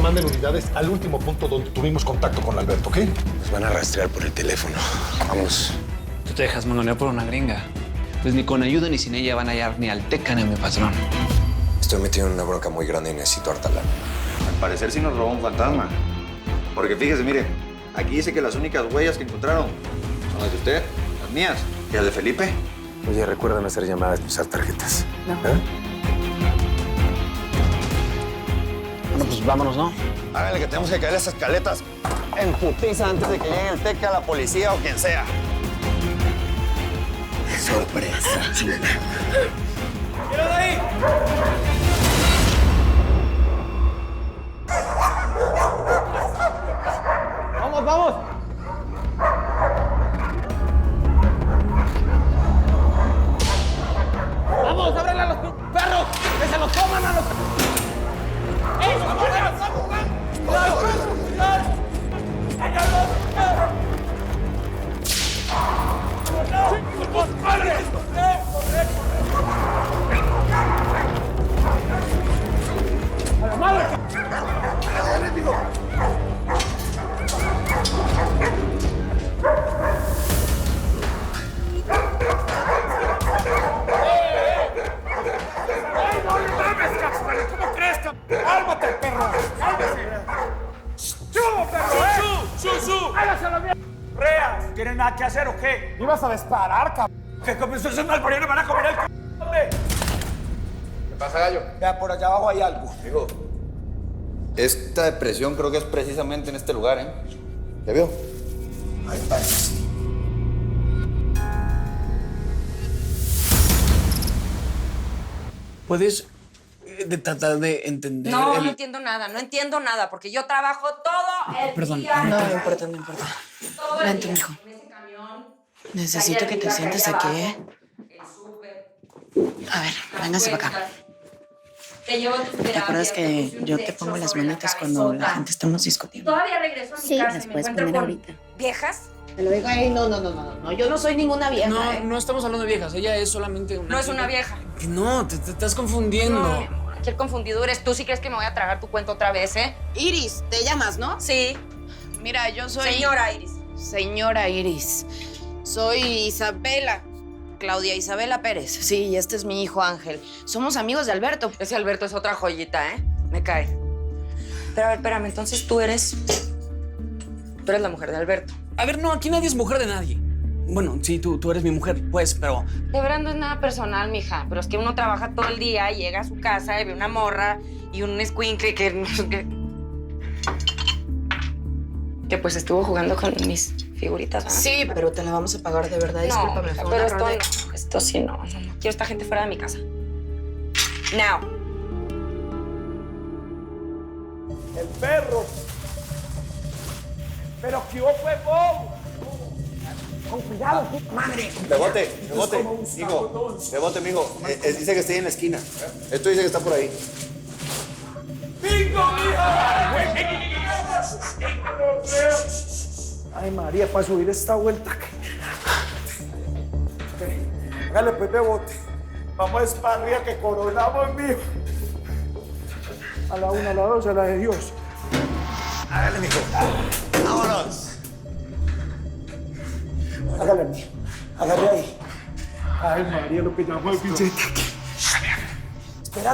manden unidades al último punto donde tuvimos contacto con Alberto, ¿ok? Nos van a rastrear por el teléfono. Vamos. Tú te dejas mangonear por una gringa. Pues ni con ayuda ni sin ella van a hallar ni al Teca ni a mi patrón. Estoy metido en una bronca muy grande y necesito harta lana. Al parecer sí nos robó un fantasma. Porque fíjese, mire, aquí dice que las únicas huellas que encontraron son las de usted, las mías y las de Felipe. Oye, recuérdame hacer llamadas y usar tarjetas. No. ¿Eh? Bueno, pues vámonos, ¿no? Háganle que tenemos que caer esas caletas en putiza antes de que llegue el Teca, la policía o quien sea. Sorpresa. ¡Mira de ahí! ¡Vamos, vamos! ¡Vamos, ábrele a los perros! ¡Que se los coman a los... ¡Ey, no ¡Cuidado! ¡Cuidado! ¡Madre! ¡A la madre! ¿Cómo crees, ¡cálmate, perro! ¡Cálmese! ¡Chu, perro! ¡Chu! ¡Hágase la mierda! ¡Reas! ¿Tienes nada que hacer o qué? ¿Ibas a disparar, cabrón? ¿Qué comenzó a ser mal parido? ¿Me van a comer el c***? ¿Qué pasa, gallo? Vea, por allá abajo hay algo. Amigo, esta depresión creo que es precisamente en este lugar, ¿eh? ¿Ya vio? Ahí parece. ¿Puedes tratar de entender No, no entiendo nada, porque yo trabajo todo el Perdón, día. no No importa, no importa. Todo el Vente, día. mijo. En ese camión. Necesito Allá que te arriba, sientes allá aquí, abajo, ¿eh? El súper. A ver, véngase para acá. Te llevo tus ¿Te acuerdas terapias, que puse un yo te techo pongo las sobre la manitas cuando la cabezota. gente estamos Y discutiendo? todavía regreso a mi Sí, casa las y me puedes encuentro poner con ahorita. viejas. Te lo digo ahí, no, yo no soy ninguna vieja. No, ¿eh? no estamos hablando de viejas. Ella es solamente una... No es una vieja. Que no, te estás confundiendo. No, mi amor, aquí el confundido eres tú. ¿Sí crees que me voy a tragar tu cuento otra vez, eh? Iris, te llamas, ¿no? Sí. Mira, yo soy... Señora Iris. Señora Iris. Soy Isabela. Claudia Isabela Pérez. Sí, y este es mi hijo Ángel. Somos amigos de Alberto. Ese Alberto es otra joyita, ¿eh? Me cae. Pero a ver, espérame, entonces tú eres la mujer de Alberto. A ver, no, aquí nadie es mujer de nadie. Bueno, sí, tú eres mi mujer, pues, pero... De verdad no es nada personal, mija, pero es que uno trabaja todo el día y llega a su casa y ve una morra y un escuincle que pues estuvo jugando con mis figuritas, ¿verdad? Sí, pero te la vamos a pagar de verdad. No, Discúlpame, mija, fue un pero error de... esto sí no. Quiero esta gente fuera de mi casa. Now. El perro. Pero que fue bobo. Con cuidado, puta madre. Bebote, mijo. Bebote, mijo. Dice que está ahí en la esquina. Esto dice que está por ahí. ¡Bingo, mija! Ay, María, para subir esta vuelta. Hágale, pues, Bebote. Vamos a esparrir que coronamos, mijo. A la una, a la dos, a la de Dios. Hágale, mijo. Vámonos. Hágale, mijo. Agarre ahí. Ay, María, lo que llamó el pinche ataque.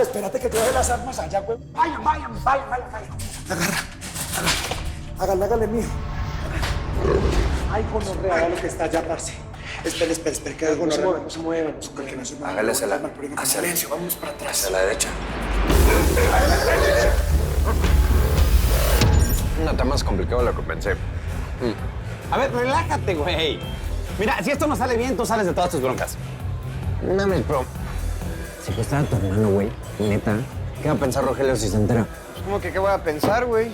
Espérate que te deje las armas allá, güey. Vayan. Hágale, mijo. Ay, gonorrea, vea lo que está allá, parce. Espera, que algo no se mueve. Que no se mueva. Hágale hacia la silencio, vámonos para atrás. hacia la derecha. No está más complicado de lo que pensé. A ver, relájate, güey. Mira, si esto no sale bien, tú sales de todas tus broncas. No mames, pero... Secuestrar a tu hermano, güey. Neta. ¿Qué va a pensar Rogelio si se entera? ¿Cómo que qué voy a pensar, güey?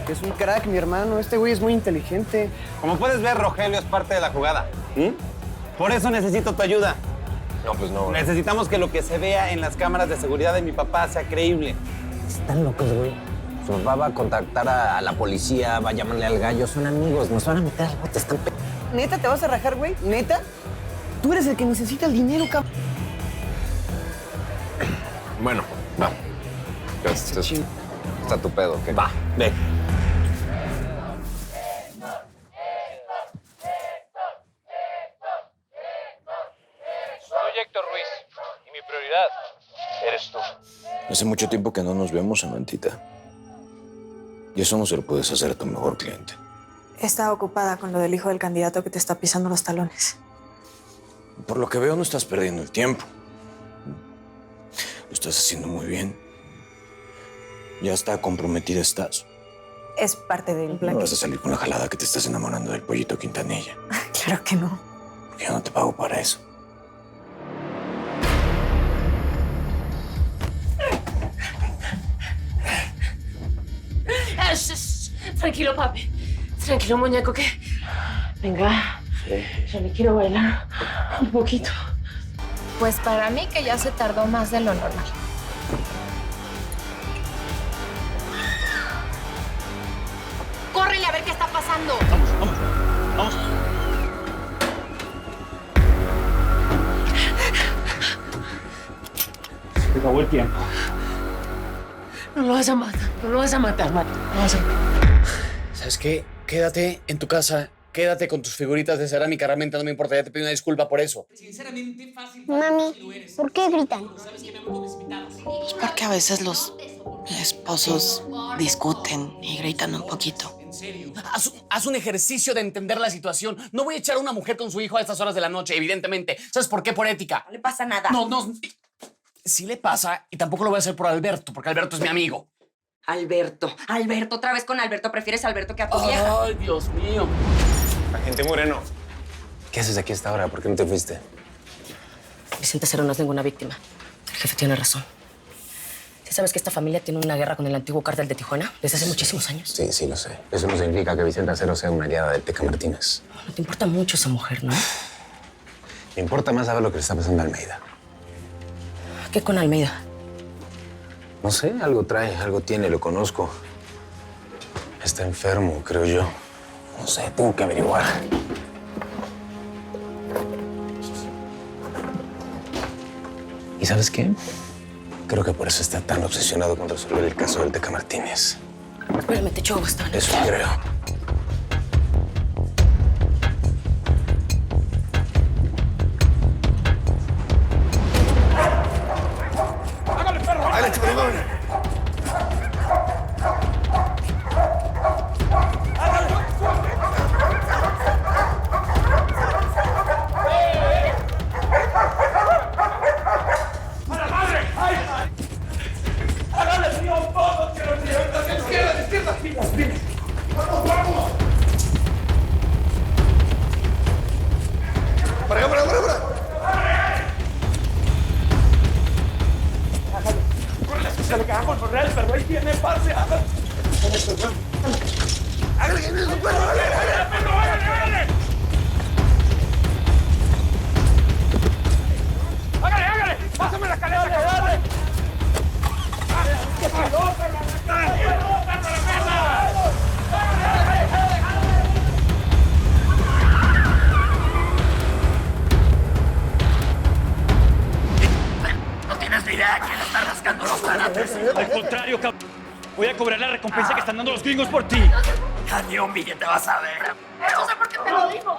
Que es un crack, mi hermano. Este güey es muy inteligente. Como puedes ver, Rogelio es parte de la jugada. Por eso necesito tu ayuda. No, pues no. Necesitamos que lo que se vea en las cámaras de seguridad de mi papá sea creíble. Están locos, güey. Su papá va a contactar a la policía, va a llamarle al gallo. Son amigos, nos van a meter al bote. Están ¿Neta te vas a rajar, güey? ¿Neta? Tú eres el que necesita el dinero, cabrón. Bueno, va. Gracias. Está tu pedo, ¿qué? Va, ve. Soy Héctor Ruiz y mi prioridad eres tú. Hace mucho tiempo que no nos vemos, Samantita. Y eso no se lo puedes hacer a tu mejor cliente. Está ocupada con lo del hijo del candidato que te está pisando los talones. Por lo que veo, no estás perdiendo el tiempo. Lo estás haciendo muy bien. Ya está comprometida estás. Es parte del plan. No vas a salir con la jalada que te estás enamorando del pollito Quintanilla. Claro que no. Porque yo no te pago para eso. Tranquilo, papi. Tranquilo, muñeco, que... Venga, yo le quiero bailar un poquito. Pues para mí que ya se tardó más de lo normal. ¡Córrele a ver qué está pasando! Vamos. Se acabó el tiempo. No lo vas a matar, no lo vas a matar, Matt. No lo vas a matar. ¿Sabes qué? Quédate en tu casa. Quédate con tus figuritas de cerámica. Realmente no me importa. Ya te pido una disculpa por eso. Sinceramente, fácil. Mami, ¿por qué gritan? Pues porque a veces los esposos discuten y gritan un poquito. Haz un ejercicio de entender la situación. No voy a echar a una mujer con su hijo a estas horas de la noche, evidentemente. ¿Sabes por qué? Por ética. No le pasa nada. No. Sí le pasa, y tampoco lo voy a hacer por Alberto, porque Alberto es mi amigo. Alberto, otra vez con Alberto. ¿Prefieres a Alberto que a tu vieja? Ay, Dios mío. Agente Moreno, ¿qué haces aquí a esta hora? ¿Por qué no te fuiste? Vicente Cero no es ninguna víctima. El jefe tiene razón. ¿Sí sabes que esta familia tiene una guerra con el antiguo cártel de Tijuana desde hace muchísimos años? Sí, lo sé. Eso no significa que Vicente Acero sea una aliada del Teca Martínez. No te importa mucho esa mujer, ¿no? Me importa más saber lo que le está pasando a Almeida. ¿Qué con Almeida? No sé, algo trae, algo tiene, lo conozco. Está enfermo, creo yo. No sé, tengo que averiguar. ¿Y sabes qué? Creo que por eso está tan obsesionado con resolver el caso del Teca Martínez. Espérame, te echó bastante. Eso creo. ¡Hágale, perro! ¡Hágale, chaval! ¡A la madre! ¡Ay! ¡Hágale, señor! ¡Todos quiero decir! ¡Izquierda! ¡Pilas! ¡Vamos! ¡Para acá! Se lo cagamos por real, pero ahí tiene pase. ¡Hágale! ¡Hágale! ¡Pásame la caleta, ¡hágale! ¡Qué pelota, No tienes ni idea quién está rascando los tanates. Al contrario, cabrón. Voy a cobrar la recompensa que están dando los gringos por ti. Ya ni un billete vas a ver. No sé por qué te lo digo.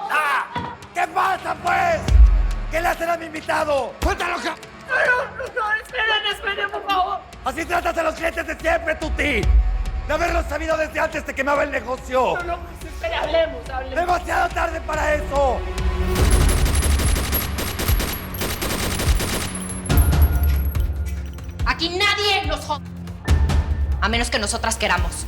¿Qué pasa, pues? ¿Qué le hacen a mi invitado? ¡Suéltalo, No, esperen, por favor. Así tratas a los clientes de siempre, Tuti. De haberlo sabido desde antes te quemaba el negocio. No, espere, hablemos. ¡Demasiado tarde para eso! Aquí nadie nos jode. A menos que nosotras queramos.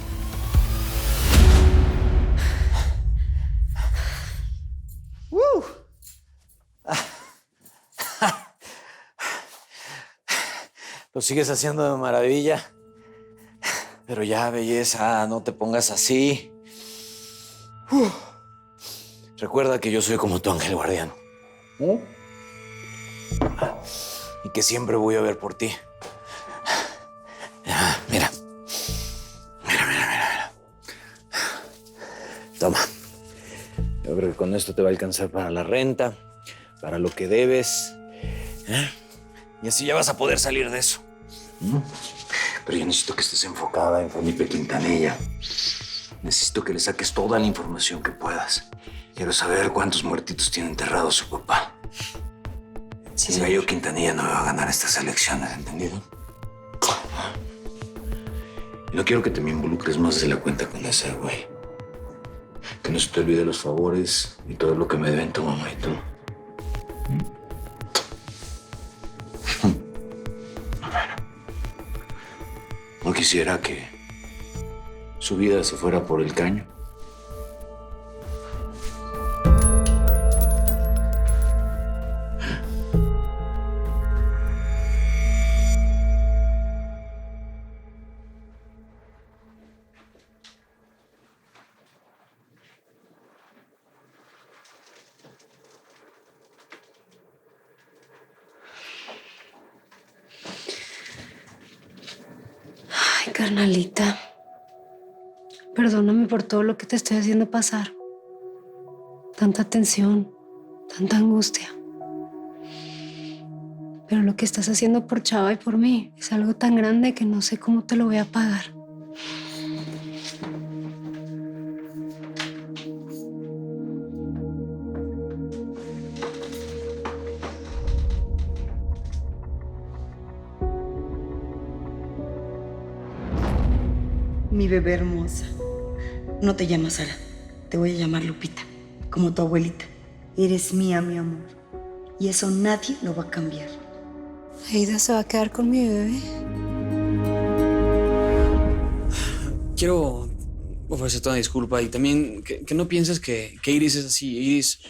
Lo sigues haciendo de maravilla. Pero ya, belleza, no te pongas así. Recuerda que yo soy como tu ángel guardián. Y que siempre voy a ver por ti. Mira. Toma. Yo creo que con esto te va a alcanzar para la renta, para lo que debes. Y así ya vas a poder salir de eso. Pero yo necesito que estés enfocada en Felipe Quintanilla. Necesito que le saques toda la información que puedas. Quiero saber cuántos muertitos tiene enterrado su papá. Sí, el gallo Quintanilla no me va a ganar estas elecciones, ¿entendido? Y no quiero que te me involucres más de la cuenta con ese güey. Que no se te olvide los favores y todo lo que me deben tu mamá y tú. No quisiera que su vida se fuera por el caño. Ay, carnalita. Perdóname por todo lo que te estoy haciendo pasar. Tanta tensión, tanta angustia. Pero lo que estás haciendo por Chava y por mí es algo tan grande que no sé cómo te lo voy a pagar. Mi bebé hermosa. No te llamas Sara. Te voy a llamar Lupita, como tu abuelita. Eres mía, mi amor. Y eso nadie lo va a cambiar. Aida se va a quedar con mi bebé. Quiero ofrecerte una disculpa y también que no pienses que Iris es así. Iris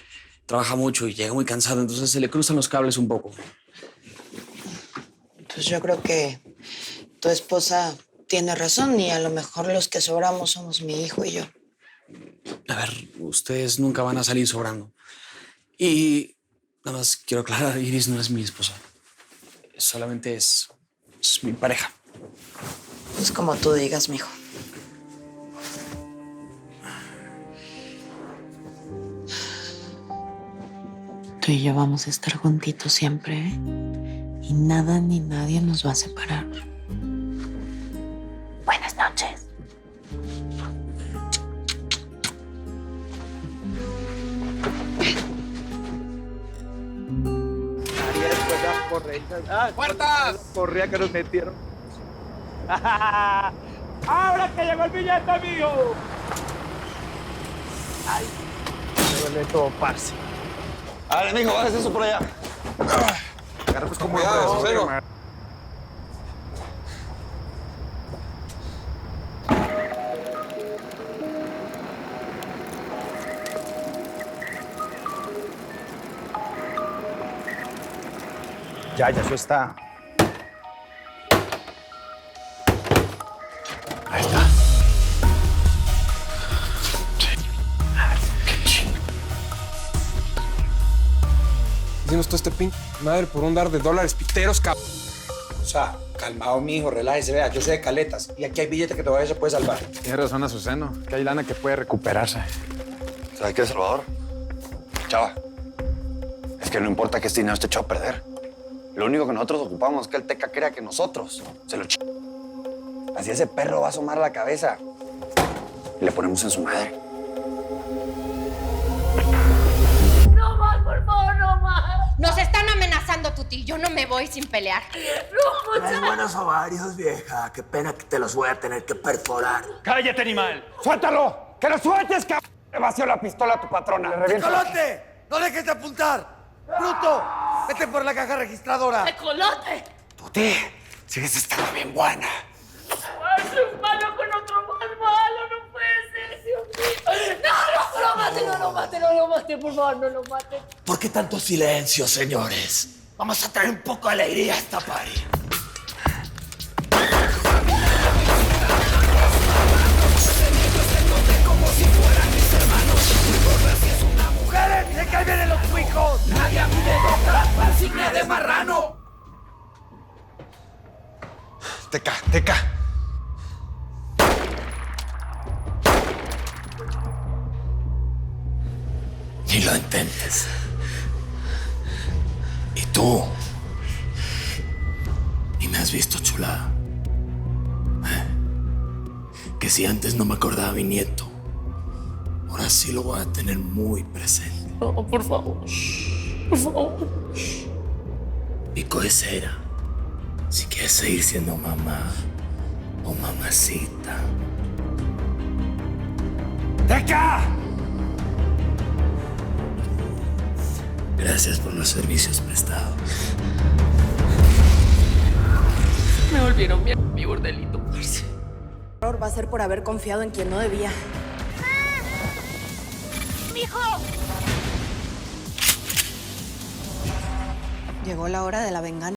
trabaja mucho y llega muy cansada, entonces se le cruzan los cables un poco. Pues yo creo que tu esposa tiene razón y a lo mejor los que sobramos somos mi hijo y yo. A ver, ustedes nunca van a salir sobrando. Y nada más quiero aclarar, Iris no es mi esposa. Solamente es mi pareja. Es como tú digas, mijo. Tú y yo vamos a estar juntitos siempre, ¿eh? Y nada ni nadie nos va a separar. Buenas noches. ¡Puertas! Corría que nos metieron. ¡Ahora que llegó el billete, amigo! ¡Ay! Me duele todo, parce. Dale, mijo, bájese eso por allá. Agarra pues como cuidado, Josero. Ya, eso está. Ahí está. Hicimos todo este pin madre por un dar de dólares piteros, cabrón. O sea, calmado, mijo, relájese, vea, yo sé de caletas. Y aquí hay billete que todavía se puede salvar. Tiene razón Azuceno, que hay lana que puede recuperarse. ¿Sabes qué, Salvador? Chava, es que no importa que este dinero esté echado a perder. Lo único que nosotros ocupamos es que el Teca crea que nosotros se lo Así ese perro va a asomar la cabeza y le ponemos en su madre. No más, por favor, no más. Nos están amenazando, Tuti. Yo no me voy sin pelear. No, Traes buenos ovarios, vieja. Qué pena que te los voy a tener que perforar. ¡Cállate, animal! ¡Suéltalo! ¡Que lo sueltes, cabrón! Le vació la pistola a tu patrona. Le reviento. ¡Colote! ¡No dejes de apuntar! ¡Bruto! ¡Vete por la caja registradora! ¡Ecolote! Tuti, sigues estando bien buena. ¡Ay, un malo con otro más malo! ¡No puede ser, Dios mío! ¡No, no lo mate, no lo mate, no lo mate! Por favor, no lo mate. ¿Por qué tanto silencio, señores? Vamos a traer un poco de alegría a esta party. ¡Mujeres! ¡Se caen vienen los cuicos! ¡Nadie a mí me toca! ¡Insignia de marrano! Teca, Teca. Ni lo intentes. Y tú, ni me has visto, chulada. Porque si antes no me acordaba de mi nieto, ahora sí lo voy a tener muy presente. No, por favor. Por favor. Pico de cera. Si quieres seguir siendo mamá o mamacita. ¡Teca! Gracias por los servicios prestados. Me volvieron mi bordelito, parce. El error va a ser por haber confiado en quien no debía. ¡Mijo! Llegó la hora de la venganza.